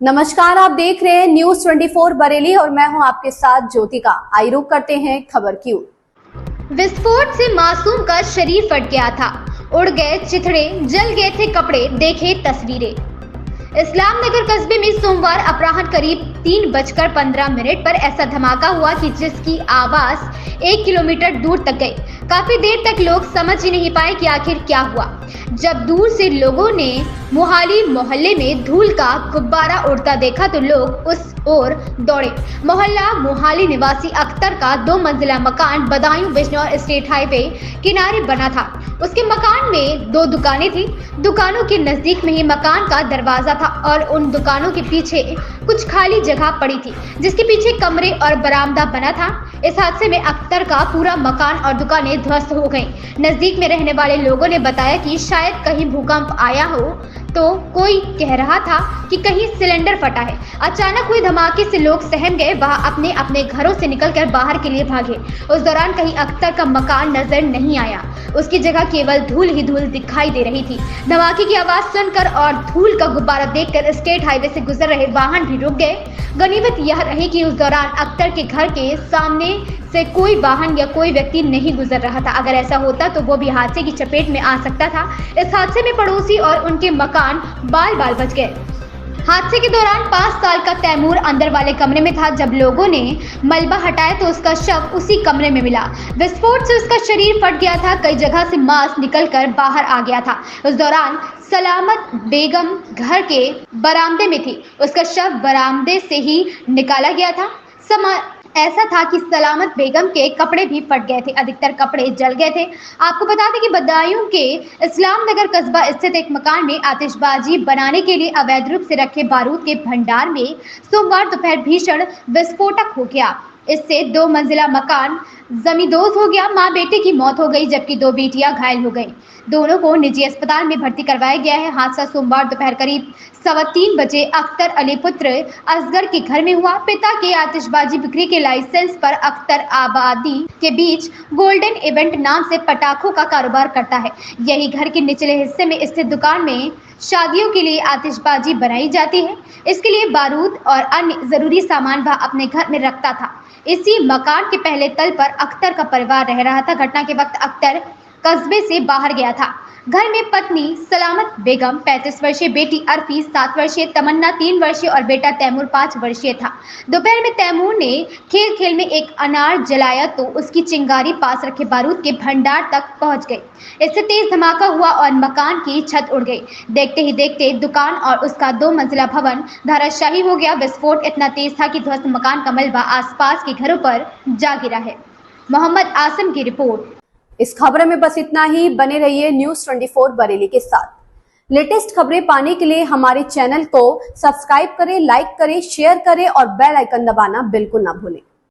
नमस्कार, आप देख रहे हैं न्यूज 24 बरेली और मैं हूं आपके साथ ज्योतिका। आइए रुक करते हैं खबर की ओर। विस्फोट से मासूम का शरीर फट गया था, उड़ गए चिथड़े, जल गए थे कपड़े, देखे तस्वीरें। इस्लाम नगर कस्बे में सोमवार अपराह्न करीब 3:15 पर ऐसा धमाका हुआ कि जिसकी आवाज 1 किलोमीटर दूर तक गई। काफी देर तक लोग समझ ही नहीं पाए कि आखिर क्या हुआ। जब दूर से लोगों ने मोहाली मोहल्ले में धूल का गुब्बारा उड़ता देखा तो लोग उस ओर दौड़े। मोहल्ला मोहाली निवासी अख्तर का 2 मंजिला मकान बदायूं बिजनौर स्टेट हाईवे किनारे बना था। उसके मकान में 2 दुकानें थी। दुकानों के नजदीक में ही मकान का दरवाजा था और उन दुकानों के पीछे कुछ खाली जगह पड़ी थी, जिसके पीछे कमरे और बरामदा बना था। इस हादसे में अख्तर का पूरा मकान और दुकानें ध्वस्त हो गईं। नजदीक में रहने वाले लोगों ने बताया कि शायद कहीं भूकंप आया हो, तो कोई कह रहा था कि कहीं सिलेंडर फटा है। अचानक हुए धमाके से लोग सहम गए, वह अपने अपने घरों से निकलकर बाहर के लिए भागे। उस दौरान कहीं अख्तर का मकान नजर नहीं आया, उसकी जगह केवल धूल ही धूल दिखाई दे रही थी। धमाके की आवाज सुनकर और धूल का गुब्बारा देखकर स्टेट हाईवे से गुजर रहे वाहन भी रुक गए। गनीमत यह रही कि उस दौरान अख्तर के घर के सामने से कोई वाहन या कोई व्यक्ति नहीं गुजर रहा था। अगर ऐसा होता तो वो भी हादसे की चपेट में आ सकता था। इस हादसे में पड़ोसी और उनके मकान बाल बाल बच गए। हादसे के दौरान 5 साल का तैमूर अंदर वाले कमरे में था। जब लोगों ने मलबा हटाया तो उसका शव उसी कमरे में मिला। विस्फोट से उसका शरीर फट गया था, कई जगह से मांस निकलकर बाहर आ गया था। उस दौरान सलामत बेगम घर के बरामदे में थी, उसका शव बरामदे से ही निकाला गया था। ऐसा था कि सलामत बेगम के कपड़े भी फट गए थे, अधिकतर कपड़े जल गए थे। आपको बता दें कि बदायूं के इस्लाम नगर कस्बा स्थित एक मकान में आतिशबाजी बनाने के लिए अवैध रूप से रखे बारूद के भंडार में सोमवार दोपहर भीषण विस्फोटक हो गया। इससे 2 मंजिला मकान जमींदोज हो गया। मां बेटे की मौत हो गई, जबकि 2 बेटियां घायल हो गईं। दोनों को निजी अस्पताल में भर्ती करवाया गया है। हादसा सोमवार दोपहर करीब 3:15 बजे अख्तर अली पुत्र असगर के घर में हुआ। पिता के आतिशबाजी बिक्री के लाइसेंस पर अख्तर आबादी के बीच गोल्डन इवेंट नाम से पटाखों का कारोबार करता है। यही घर के निचले हिस्से में स्थित दुकान में शादियों के लिए आतिशबाजी बनाई जाती है। इसके लिए बारूद और अन्य जरूरी सामान वह अपने घर में रखता था। इसी मकान के पहले तल पर अख्तर का परिवार रह रहा था। घटना के वक्त अख्तर कस्बे से बाहर गया था। घर में पत्नी सलामत बेगम, 35 वर्षीय बेटी अरफी, 7 वर्षीय तमन्ना, 3 वर्षीय और बेटा तैमूर 5 वर्षीय था। दोपहर में तैमूर ने खेल खेल में एक अनार जलाया तो उसकी चिंगारी पास रखे बारूद के भंडार तक पहुंच गई। इससे तेज धमाका हुआ और मकान की छत उड़ गई। देखते ही देखते दुकान और उसका 2 मंजिला भवन धराशायी हो गया। विस्फोट इतना तेज था कि ध्वस्त मकान का मलबा आसपास के घरों पर जा गिरा है। मोहम्मद आसिम की रिपोर्ट। इस खबर में बस इतना ही। बने रहिए न्यूज 24 बरेली के साथ। लेटेस्ट खबरें पाने के लिए हमारे चैनल को सब्सक्राइब करें, लाइक करें, शेयर करें और बेल आइकन दबाना बिल्कुल ना भूलें।